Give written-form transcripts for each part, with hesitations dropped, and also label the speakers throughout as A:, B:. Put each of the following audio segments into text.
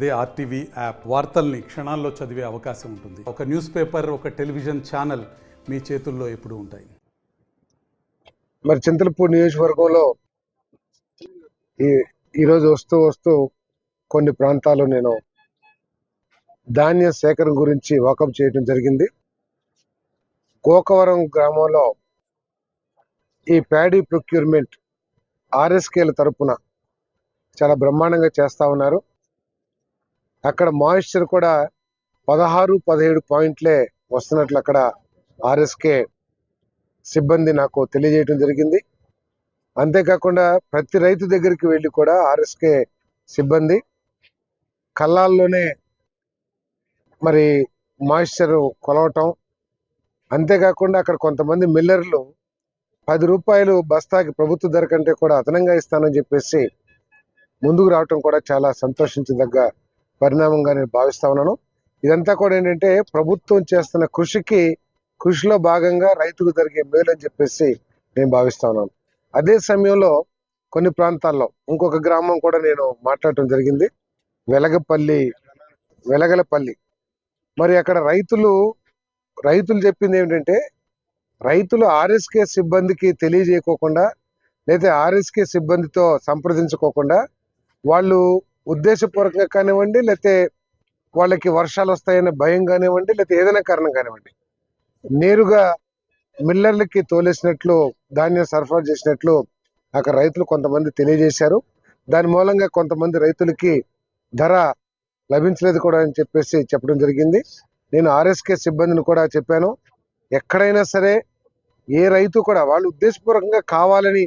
A: అదే RTV app వార్తల్ని క్షణాల్లో చదివే అవకాశం ఉంటుంది. ఒక న్యూస్ పేపర్, ఒక టెలివిజన్ ఛానల్ మీ చేతుల్లో ఎప్పుడూ ఉంటాయి.
B: మరి చింతలపూడి నియోజకవర్గంలో ఈరోజు వస్తూ కొన్ని ప్రాంతాల్లో నేను ధాన్య సేకరణ గురించి వాకప్ చేయడం జరిగింది. గోకవరం గ్రామంలో ఈ ప్యాడీ ప్రొక్యూర్మెంట్ ఆర్ఎస్కేల తరపున చాలా బ్రహ్మాండంగా చేస్తా ఉన్నారు. అక్కడ మాయిశ్చర్ కూడా 16-17 పాయింట్లే వస్తున్నట్లు అక్కడ ఆర్ఎస్కే సిబ్బంది నాకు తెలియజేయడం జరిగింది. అంతేకాకుండా ప్రతి రైతు దగ్గరికి వెళ్ళి కూడా ఆర్ఎస్కే సిబ్బంది కళ్ళాల్లోనే మరి మాయిశ్చర్ కొలవటం, అంతేకాకుండా అక్కడ కొంతమంది మిల్లర్లు 10 రూపాయలు బస్తాకి ప్రభుత్వ ధర కంటే కూడా అదనంగా ఇస్తానని చెప్పేసి ముందుకు రావటం కూడా చాలా సంతోషించదగ్గ పరిణామంగా నేను భావిస్తా ఉన్నాను. ఇదంతా కూడా ఏంటంటే ప్రభుత్వం చేస్తున్న కృషిలో భాగంగా రైతుకు జరిగే మేలు అని చెప్పేసి నేను భావిస్తా ఉన్నాను. అదే సమయంలో కొన్ని ప్రాంతాల్లో ఇంకొక గ్రామం కూడా నేను మాట్లాడటం జరిగింది, వెలగలపల్లి. మరి అక్కడ రైతులు చెప్పింది ఏమిటంటే, రైతులు ఆర్ఎస్కే సిబ్బందికి తెలియజేయకోకుండా లేదా ఆర్ఎస్కే సిబ్బందితో సంప్రదించుకోకుండా వాళ్ళు ఉద్దేశపూర్వకంగా కానివ్వండి, లేకపోతే వాళ్ళకి వర్షాలు వస్తాయనే భయం కానివ్వండి, లేకపోతే ఏదైనా కారణం కానివ్వండి, నేరుగా మిల్లర్లకి తోలేసినట్లు ధాన్యం సరఫరా చేసినట్లు అక్కడ రైతులు కొంతమంది తెలియజేశారు. దాని మూలంగా కొంతమంది రైతులకి ధర లభించలేదు కూడా అని చెప్పేసి చెప్పడం జరిగింది. నేను ఆర్ఎస్కే సిబ్బందిని కూడా చెప్పాను, ఎక్కడైనా సరే ఏ రైతు కూడా వాళ్ళు ఉద్దేశపూర్వకంగా కావాలని,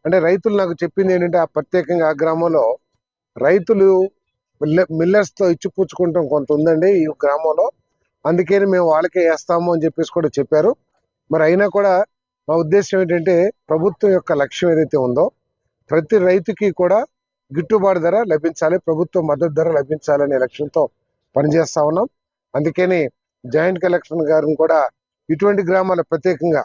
B: అంటే రైతులు నాకు చెప్పింది ఏంటంటే, ఆ ప్రత్యేకంగా ఆ గ్రామంలో రైతులు మిల్లర్స్ తో ఇచ్చిపుచ్చుకుంటాం కొంత ఉందండి ఈ గ్రామంలో, అందుకని మేము వాళ్ళకే వేస్తాము అని చెప్పేసి కూడా చెప్పారు. మరి అయినా కూడా మా ఉద్దేశం ఏంటంటే, ప్రభుత్వం యొక్క లక్ష్యం ఏదైతే ఉందో ప్రతి రైతుకి కూడా గిట్టుబాటు ధర లభించాలి, ప్రభుత్వ మద్దతు ధర లభించాలనే లక్ష్యంతో పనిచేస్తా ఉన్నాం. అందుకని జాయింట్ కలెక్టర్ గారిని కూడా ఇటువంటి గ్రామాల ప్రత్యేకంగా,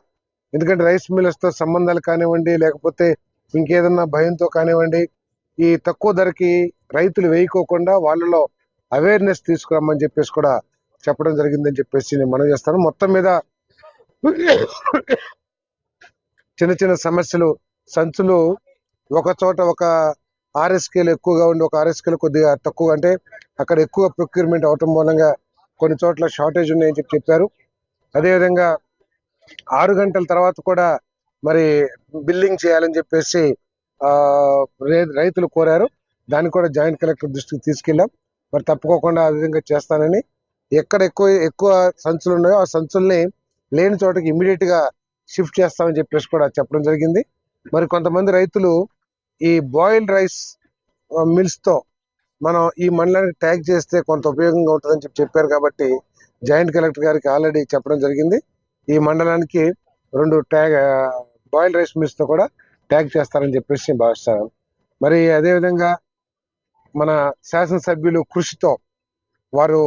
B: ఎందుకంటే రైస్ మిల్లర్స్ తో సంబంధాలు కానివ్వండి, లేకపోతే ఇంకేదన్నా భయంతో కానివ్వండి, ఈ తక్కువ ధరకి రైతులు వేయకోకుండా వాళ్ళలో అవేర్నెస్ తీసుకురామని చెప్పేసి కూడా చెప్పడం జరిగిందని చెప్పేసి నేను మనవి చేస్తాను. మొత్తం మీద చిన్న సమస్యలు, సంచులు ఒక చోట ఒక ఆర్ఎస్కేలు ఎక్కువగా ఉండి ఒక ఆర్ఎస్కేలు కొద్దిగా తక్కువ, అంటే అక్కడ ఎక్కువ ప్రొక్యూర్మెంట్ అవటం మూలంగా కొన్ని చోట్ల షార్టేజ్ ఉన్నాయని చెప్పారు. అదేవిధంగా 6 గంటల తర్వాత కూడా మరి బిల్లింగ్ చేయాలని చెప్పేసి రైతులు కోరారు. దాన్ని కూడా జాయింట్ కలెక్టర్ దృష్టికి తీసుకెళ్ళాం. మరి తప్పుకోకుండా ఆ విధంగా చేస్తానని, ఎక్కడ ఎక్కువ సంచులు ఉన్నాయో ఆ సంచుల్ని లేని చోటకి ఇమీడియట్ గా షిఫ్ట్ చేస్తామని చెప్పేసి కూడా చెప్పడం జరిగింది. మరి కొంతమంది రైతులు ఈ బాయిల్డ్ రైస్ మిల్స్ తో మనం ఈ మండలానికి ట్యాగ్ చేస్తే కొంత ఉపయోగంగా ఉంటుందని చెప్పారు. కాబట్టి జాయింట్ కలెక్టర్ గారికి ఆల్రెడీ చెప్పడం జరిగింది, ఈ మండలానికి 2 బాయిల్డ్ రైస్ మిల్స్ తో కూడా ట్యాగ్ చేస్తారని చెప్పేసి భావిస్తాను. మరి అదేవిధంగా మన శాసనసభ్యులు కృషితో, వారు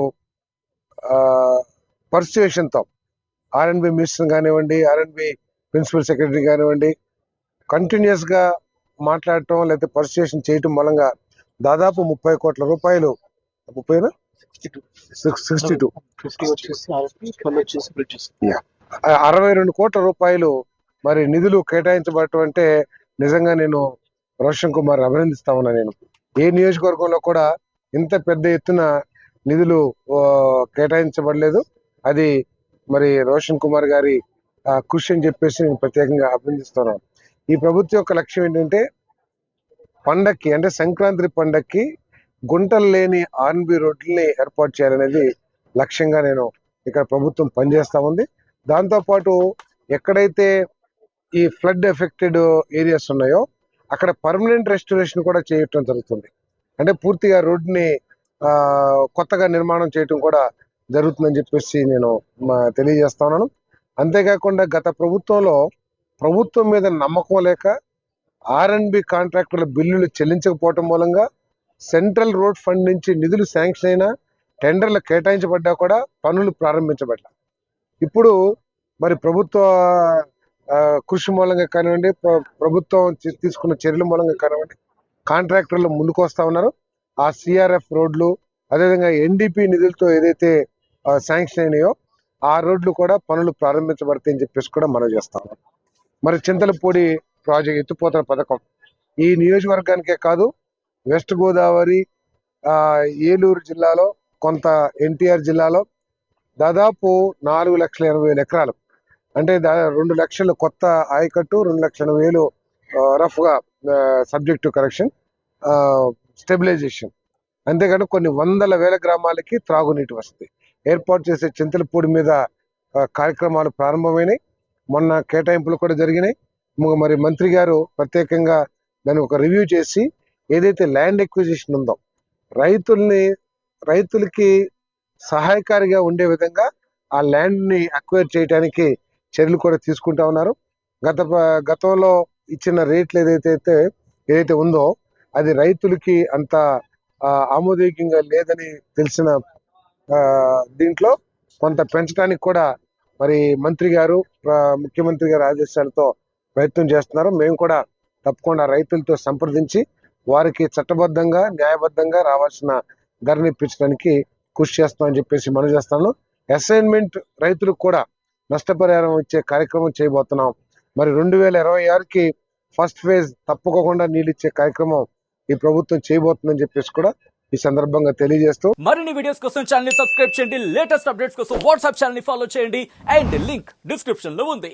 B: పర్సుయేషన్తో ఆర్ఎండ్బి మినిస్టర్ కానివ్వండి, ఆర్ఎండ్బి ప్రిన్సిపల్ సెక్రటరీ కానివ్వండి, కంటిన్యూస్ గా మాట్లాడటం లేదా పర్సుయేషన్ చేయటం మూలంగా దాదాపు 30 కోట్ల రూపాయలు, 62 కోట్ల రూపాయలు మరి నిధులు కేటాయించబడటం అంటే నిజంగా నేను రోషన్ కుమార్ అభినందిస్తా ఉన్నా. నేను ఏ నియోజకవర్గంలో కూడా ఇంత పెద్ద ఎత్తున నిధులు కేటాయించబడలేదు. అది మరి రోషన్ కుమార్ గారి కృషి అని చెప్పేసి నేను ప్రత్యేకంగా అభినందిస్తున్నాను. ఈ ప్రభుత్వం యొక్క లక్ష్యం ఏంటంటే, పండక్కి అంటే సంక్రాంతి పండక్కి గుంటలు లేని ఆర్ఎన్బి రోడ్లని ఏర్పాటు చేయాలనేది లక్ష్యంగా నేను ఇక్కడ ప్రభుత్వం పనిచేస్తా ఉంది. దాంతోపాటు ఎక్కడైతే ఈ ఫ్లడ్ ఎఫెక్టెడ్ ఏరియాస్ ఉన్నాయో అక్కడ పర్మనెంట్ రెస్టరేషన్ కూడా చేయటం జరుగుతుంది. అంటే పూర్తిగా రోడ్ని కొత్తగా నిర్మాణం చేయటం కూడా జరుగుతుందని చెప్పేసి నేను తెలియజేస్తా ఉన్నాను. అంతేకాకుండా గత ప్రభుత్వం మీద నమ్మకం లేక ఆర్ఎన్బి కాంట్రాక్టర్ల బిల్లులు చెల్లించకపోవటం మూలంగా సెంట్రల్ రోడ్ ఫండ్ నుంచి నిధులు శాంక్షన్ అయినా, టెండర్లు కేటాయించబడ్డా కూడా పనులు ప్రారంభించబడ్డా. ఇప్పుడు మరి ప్రభుత్వ కృషి మూలంగా కానివ్వండి, ప్రభుత్వం తీసుకున్న చర్యల మూలంగా కానివ్వండి, కాంట్రాక్టర్లు ముందుకు వస్తా ఉన్నారు. ఆ సిఆర్ఎఫ్ రోడ్లు, అదేవిధంగా ఎన్డీపీ నిధులతో ఏదైతే శాంక్షన్ అయినాయో ఆ రోడ్లు కూడా పనులు ప్రారంభించబడతాయని చెప్పేసి కూడా మనం చేస్తాం. మరి చింతలపూడి ప్రాజెక్ట్ ఎత్తిపోతల పథకం ఈ నియోజకవర్గానికే కాదు, వెస్ట్ గోదావరి, ఏలూరు జిల్లాలో, కొంత ఎన్టీఆర్ జిల్లాలో దాదాపు 4,80,000 ఎకరాలు, అంటే 2 లక్షలు కొత్త ఆయకట్టు, 2,80,000 రఫ్ గా సబ్జెక్టు కరెక్షన్, స్టెబిలైజేషన్. అంతేకాదు కొన్ని వందల వేల గ్రామాలకి త్రాగునీటి వసతి ఏర్పాటు చేసే చింతలపూడి మీద కార్యక్రమాలు ప్రారంభమైనాయి. మొన్న కేటాయింపులు కూడా జరిగినాయి. మరి మంత్రి గారు ప్రత్యేకంగా దాన్ని ఒక రివ్యూ చేసి ఏదైతే ల్యాండ్ ఎక్విజిషన్ ఉందో రైతులకి సహాయకారిగా ఉండే విధంగా ఆ ల్యాండ్ ని అక్వైర్ చేయడానికి చర్యలు కూడా తీసుకుంటా ఉన్నారు. గతంలో ఇచ్చిన రేట్లు ఏదైతే ఉందో అది రైతులకి అంత ఆమోదయోగ్యంగా లేదని తెలిసిన దీంట్లో కొంత పెంచడానికి కూడా మరి మంత్రి గారు, ముఖ్యమంత్రి గారి ఆదేశాలతో ప్రయత్నం చేస్తున్నారు. మేము కూడా తప్పకుండా రైతులతో సంప్రదించి వారికి చట్టబద్ధంగా, న్యాయబద్ధంగా రావాల్సిన ధరని ఇప్పించడానికి కృషి చేస్తామని చెప్పేసి మనం చేస్తాను. అసైన్మెంట్ రైతులకు కూడా నష్టపరిహారం ఇచ్చే కార్యక్రమం చేయబోతున్నాం. మరి 2026కి ఫస్ట్ ఫేజ్ తప్పకుండా నీళ్ళు ఇచ్చే కార్యక్రమం ఈ ప్రభుత్వం చేయబోతుందని చెప్పేసి కూడా ఈ సందర్భంగా తెలియజేస్తూ,
C: మరిన్ని వీడియోస్ కోసం ఛానల్ ని సబ్స్క్రైబ్ చేయండి, లేటెస్ట్ అప్డేట్స్ కోసం వాట్సాప్ ఛానల్ ని ఫాలో చేయండి అండ్ లింక్ డిస్క్రిప్షన్ లో ఉంది.